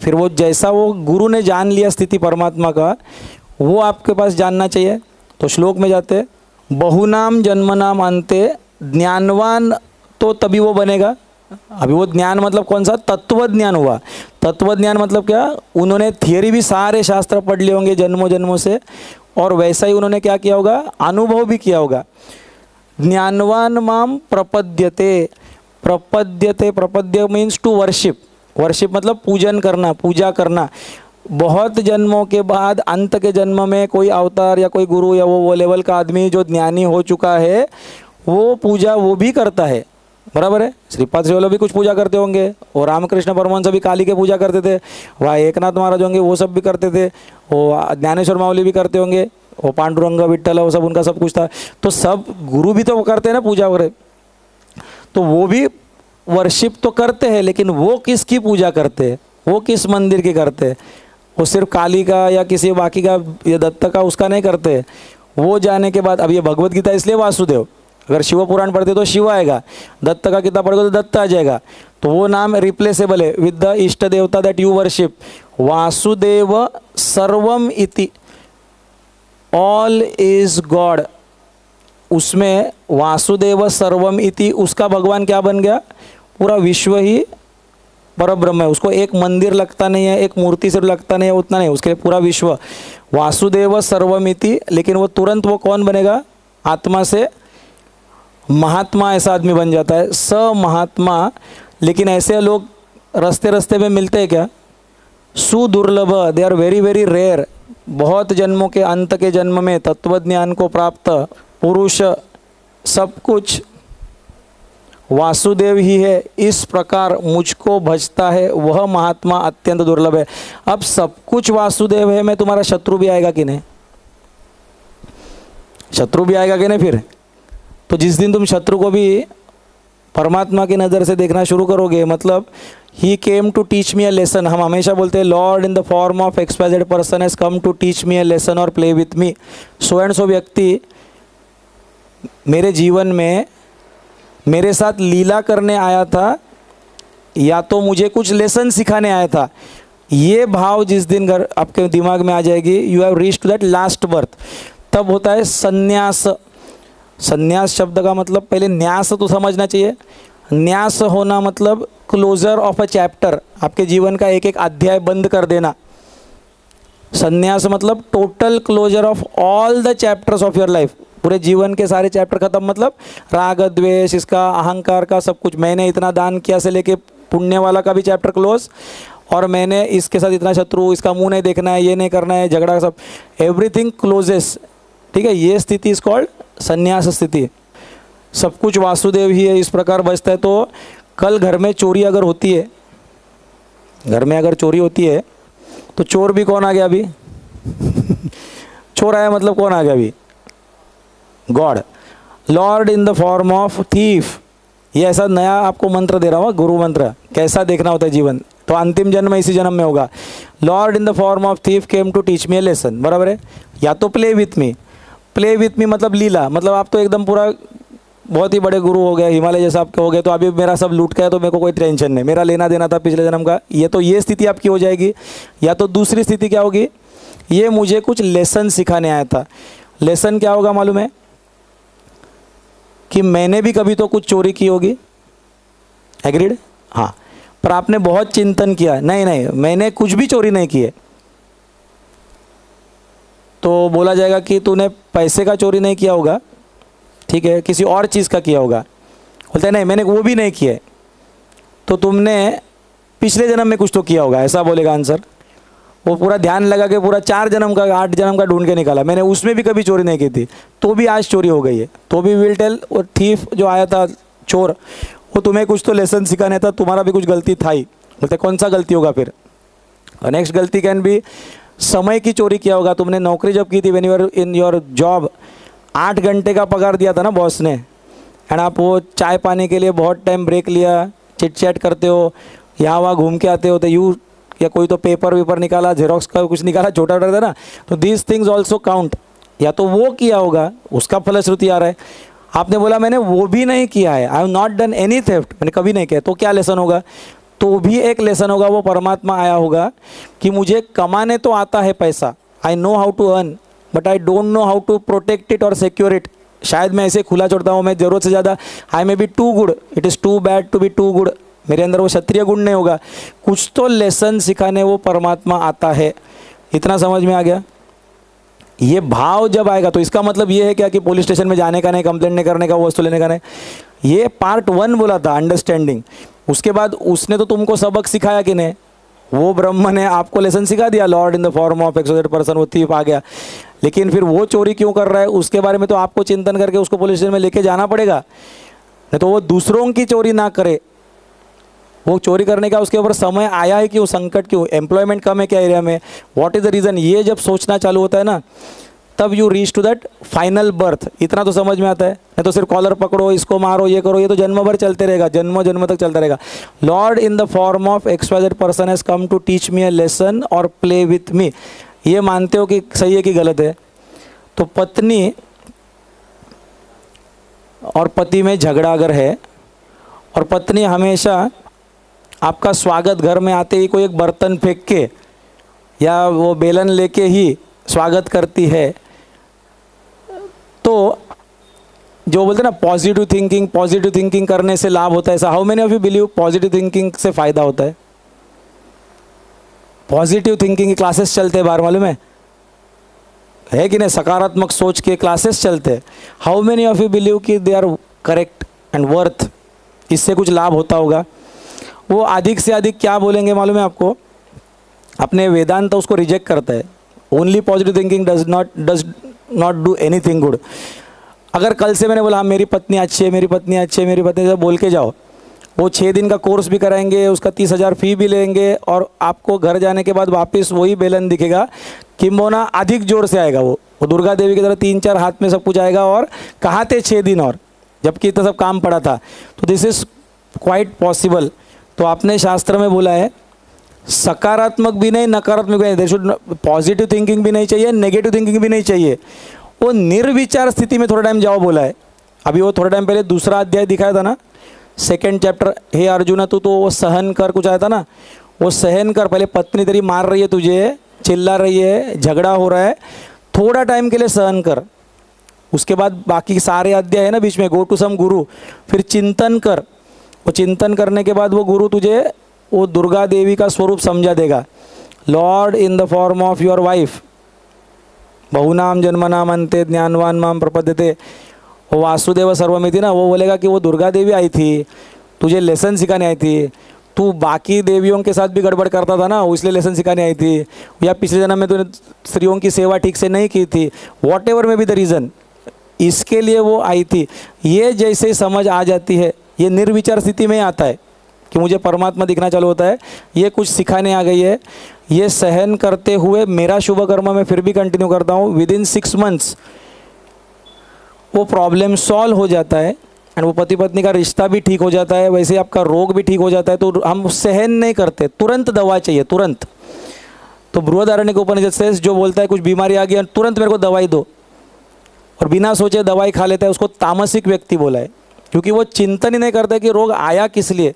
फिर वो जैसा वो गुरु ने जान लिया स्थिति परमात्मा का, वो आपके पास जानना चाहिए। तो श्लोक में जाते, बहुनाम जन्मनाम अंते ज्ञानवान तो तभी वो बनेगा। अभी वो ज्ञान मतलब कौन सा? तत्व ज्ञान हुआ। तत्व ज्ञान मतलब क्या? उन्होंने थियरी भी सारे शास्त्र पढ़ लिए होंगे जन्मों जन्मों से, और वैसा ही उन्होंने क्या किया होगा? अनुभव भी किया होगा। ज्ञानवान माम प्रपद्यते। प्रपद्यते, प्रपद्य मीन्स टू वर्शिप। वर्शिप मतलब पूजन करना, पूजा करना। बहुत जन्मों के बाद अंत के जन्म में कोई अवतार या कोई गुरु या वो लेवल का आदमी जो ज्ञानी हो चुका है, वो पूजा वो भी करता है, बराबर है। श्रीपाद श्रीवल्लभ भी कुछ पूजा करते होंगे, और रामकृष्ण परमहंस भी काली के पूजा करते थे, वह एकनाथ महाराज होंगे वो सब भी करते थे, वो ज्ञानेश्वर मावली भी करते होंगे, वो पांडुरंग विट्ठल वो सब उनका सब कुछ था। तो सब गुरु भी तो करते हैं ना पूजा वगैरह, तो वो भी वर्शिप तो करते हैं, लेकिन वो किसकी पूजा करते हैं? वो किस मंदिर की करते हैं? वो सिर्फ काली का या किसी बाकी का या दत्त का उसका नहीं करते। वो जाने के बाद, अब ये भगवत गीता इसलिए वासुदेव, अगर शिव पुराण पढ़ते तो शिव आएगा, दत्त का किताब पढ़ोगे तो दत्त आ जाएगा। तो वो नाम रिप्लेसेबल है विद द इष्ट देवता दैट यू वर्शिप। वासुदेव सर्वम इति, ऑल इज गॉड। उसमें वासुदेव सर्वम इति, उसका भगवान क्या बन गया? पूरा विश्व ही परब्रह्म है। उसको एक मंदिर लगता नहीं है, एक मूर्ति से लगता नहीं है, उतना नहीं, उसके लिए पूरा विश्व। वासुदेव सर्वमिति, लेकिन वो तुरंत वो कौन बनेगा? आत्मा से महात्मा ऐसा आदमी बन जाता है, स महात्मा। लेकिन ऐसे लोग रास्ते रास्ते में मिलते हैं क्या? सुदुर्लभ, they are very very rare. बहुत जन्मों के अंत के जन्म में तत्वज्ञान को प्राप्त पुरुष सब कुछ वासुदेव ही है, इस प्रकार मुझको भजता है वह महात्मा अत्यंत दुर्लभ है। अब सब कुछ वासुदेव है, मैं तुम्हारा शत्रु भी आएगा कि नहीं? शत्रु भी आएगा कि नहीं? फिर तो जिस दिन तुम शत्रु को भी परमात्मा की नज़र से देखना शुरू करोगे, मतलब he came to teach me a lesson. हम हमेशा बोलते हैं lord in the form of xyz person has come to teach me a lesson और play with me. So and so व्यक्ति मेरे जीवन में मेरे साथ लीला करने आया था, या तो मुझे कुछ लेसन सिखाने आया था। ये भाव जिस दिन घर आपके दिमाग में आ जाएगी, you have reached to that last birth, तब होता है संन्यास। संन्यास शब्द का मतलब पहले न्यास तो समझना चाहिए। न्यास होना मतलब क्लोजर ऑफ अ चैप्टर, आपके जीवन का एक एक अध्याय बंद कर देना। संन्यास मतलब total closure of all the chapters of your life, पूरे जीवन के सारे चैप्टर खत्म। मतलब राग द्वेष, इसका अहंकार का सब कुछ, मैंने इतना दान किया से लेके पुण्य वाला का भी चैप्टर क्लोज, और मैंने इसके साथ इतना शत्रु, इसका मुंह नहीं देखना है, ये नहीं करना है, झगड़ा सब, एवरीथिंग क्लोजेस। ठीक है, ये स्थिति इज कॉल्ड संन्यास स्थिति। सब कुछ वासुदेव ही है, इस प्रकार बचता है। तो कल घर में चोरी अगर होती है, घर में अगर चोरी होती है तो चोर भी कौन आ गया अभी? चोर आया मतलब कौन आ गया अभी? God. Lord in the form of thief. ये ऐसा नया आपको मंत्र दे रहा हूँ, गुरु मंत्र, कैसा देखना होता है जीवन। तो अंतिम जन्म इसी जन्म में होगा। Lord in the form of thief came to teach me a lesson, बराबर है। या तो play with me. Play with me मतलब लीला, मतलब आप तो एकदम पूरा बहुत ही बड़े गुरु हो गए, हिमालय जैसा आपके हो गए, तो अभी मेरा सब लूट गया तो मेरे को कोई टेंशन नहीं, मेरा लेना देना था पिछले जन्म का। ये तो ये स्थिति आपकी हो जाएगी। या तो दूसरी स्थिति क्या होगी? ये मुझे कुछ लेसन सिखाने आया था। लेसन क्या होगा मालूम है? कि मैंने भी कभी तो कुछ चोरी की होगी, एग्रीड? हाँ, पर आपने बहुत चिंतन किया, नहीं नहीं मैंने कुछ भी चोरी नहीं की है। तो बोला जाएगा कि तूने पैसे का चोरी नहीं किया होगा, ठीक है, किसी और चीज़ का किया होगा। बोलते हैं नहीं मैंने वो भी नहीं किया है, तो तुमने पिछले जन्म में कुछ तो किया होगा, ऐसा बोलेगा आंसर। वो पूरा ध्यान लगा के पूरा 4 जन्म का 8 जन्म का ढूंढ के निकाला, मैंने उसमें भी कभी चोरी नहीं की थी, तो भी आज चोरी हो गई है। तो भी विल टेल, वो थीफ जो आया था चोर, वो तुम्हें कुछ तो लेसन सिखाने था, तुम्हारा भी कुछ गलती था ही। बोलते कौन सा गलती होगा फिर? और नेक्स्ट गलती कैन बी समय की चोरी किया होगा। तुमने नौकरी जब की थी, when you are in your job, 8 घंटे का पगार दिया था ना बॉस ने, एंड आप वो चाय पाने के लिए बहुत टाइम ब्रेक लिया, चिट चैट करते हो, यहाँ वहाँ घूम के आते हो, तो यू या कोई तो पेपर वेपर निकाला, जेरोक्स का कुछ निकाला, छोटा छोटा था ना, तो दीज थिंग्स ऑल्सो काउंट। या तो वो किया होगा, उसका फलश्रुति आ रहा है। आपने बोला मैंने वो भी नहीं किया है, I have not done any theft, मैंने कभी नहीं किया, तो क्या लेसन होगा? तो भी एक लेसन होगा, वो परमात्मा आया होगा कि मुझे कमाने तो आता है पैसा, I know how to earn, but I don't know how to protect it और सिक्योर इट। शायद मैं ऐसे खुला छोड़ता हूँ, मैं ज़रूरत से ज़्यादा, I may be too good, it is too bad to be too good, मेरे अंदर वो क्षत्रिय गुण नहीं होगा। कुछ तो लेसन सिखाने वो परमात्मा आता है। इतना समझ में आ गया? ये भाव जब आएगा तो इसका मतलब ये है क्या कि पुलिस स्टेशन में जाने का नहीं, कंप्लेंट नहीं करने का, वो वस्तु लेने का नहीं। ये पार्ट 1 बोला था, अंडरस्टैंडिंग। उसके बाद उसने तो तुमको सबक सिखाया कि नहीं? वो ब्रह्म ने आपको लेसन सिखा दिया, lord in the form of xyz person, वो थीप आ गया। लेकिन फिर वो चोरी क्यों कर रहा है उसके बारे में तो आपको चिंतन करके उसको पुलिस स्टेशन में लेके जाना पड़ेगा, नहीं तो वो दूसरों की चोरी ना करे। वो चोरी करने का उसके ऊपर समय आया है क्यों, संकट क्यों, एम्प्लॉयमेंट कम है क्या एरिया में, व्हाट इज़ द रीज़न, ये जब सोचना चालू होता है ना, तब you reach to that final birth. इतना तो समझ में आता है। नहीं तो सिर्फ कॉलर पकड़ो, इसको मारो, ये करो, ये तो जन्म भर चलते रहेगा, जन्म जन्म तक चलता रहेगा। Lord in the form of XYZ person has come to teach me a lesson और प्ले विथ मी। ये मानते हो कि सही है कि गलत है? तो पत्नी और पति में झगड़ा अगर है और पत्नी हमेशा आपका स्वागत घर में आते ही कोई एक बर्तन फेंक के या वो बेलन लेके ही स्वागत करती है, तो जो बोलते हैं ना पॉजिटिव थिंकिंग करने से लाभ होता है, ऐसा how many of you believe positive thinking से फ़ायदा होता है? पॉजिटिव थिंकिंग की क्लासेस चलते हैं बाहर, मालूम है कि नहीं? सकारात्मक सोच के क्लासेस चलते हैं। How many of you believe कि they are correct and worth, इससे कुछ लाभ होता होगा? वो अधिक से अधिक क्या बोलेंगे मालूम है आपको? अपने वेदांत उसको रिजेक्ट करता है। Only positive thinking does not do anything good. अगर कल से मैंने बोला हाँ मेरी पत्नी अच्छी है, मेरी पत्नी अच्छी है, मेरी पत्नी से बोल के जाओ, वो 6 दिन का कोर्स भी कराएंगे, उसका 30,000 फी भी लेंगे और आपको घर जाने के बाद वापस वही बेलन दिखेगा, किंबोना अधिक जोर से आएगा। वो दुर्गा देवी की तरह 3-4 हाथ में सब कुछ आएगा और कहाँ थे 6 दिन और, जबकि इतना सब काम पड़ा था। तो दिस इज़ क्वाइट पॉसिबल। तो आपने शास्त्र में बोला है सकारात्मक भी नहीं, नकारात्मक भी नहीं, देयर शुड पॉजिटिव थिंकिंग भी नहीं चाहिए, नेगेटिव थिंकिंग भी नहीं चाहिए। वो निर्विचार स्थिति में थोड़ा टाइम जाओ बोला है। अभी वो थोड़ा टाइम पहले दूसरा अध्याय दिखाया था ना, 2nd चैप्टर, हे अर्जुन तू तो वो सहन कर कुछ आया था ना, वो सहन कर। पहले पत्नी तेरी मार रही है तुझे, चिल्ला रही है, झगड़ा हो रहा है, थोड़ा टाइम के लिए सहन कर। उसके बाद बाकी सारे अध्याय है ना बीच में, गो टू सम गुरु, फिर चिंतन कर। वो चिंतन करने के बाद वो गुरु तुझे वो दुर्गा देवी का स्वरूप समझा देगा। Lord in the form of your wife, बहुनाम जन्मनाम अंते ज्ञानवान माम प्रपद्यते। वो वासुदेव सर्वमिति ना, वो बोलेगा कि वो दुर्गा देवी आई थी, तुझे लेसन सिखाने आई थी, तू बाकी देवियों के साथ भी गड़बड़ करता था ना, इसलिए लेसन सिखाने आई थी, या पिछले जन्म में तूने स्त्रियों की सेवा ठीक से नहीं की थी, वॉट एवर में बी द रीज़न, इसके लिए वो आई थी। ये जैसे समझ आ जाती है, ये निर्विचार स्थिति में आता है कि मुझे परमात्मा दिखना चालू होता है, ये कुछ सिखाने आ गई है। ये सहन करते हुए मेरा शुभ कर्म मैं फिर भी कंटिन्यू करता हूँ, विदिन 6 मंथ्स वो प्रॉब्लम सॉल्व हो जाता है एंड वो पति पत्नी का रिश्ता भी ठीक हो जाता है, वैसे आपका रोग भी ठीक हो जाता है। तो हम सहन नहीं करते, तुरंत दवा चाहिए, तुरंत। तो बृहदारण्यक उपनिषद से जो बोलता है कुछ बीमारी आ गई तुरंत मेरे को दवाई दो, और बिना सोचे दवाई खा लेता है, उसको तामसिक व्यक्ति बोला है, क्योंकि वो चिंतन ही नहीं करता कि रोग आया किस लिए।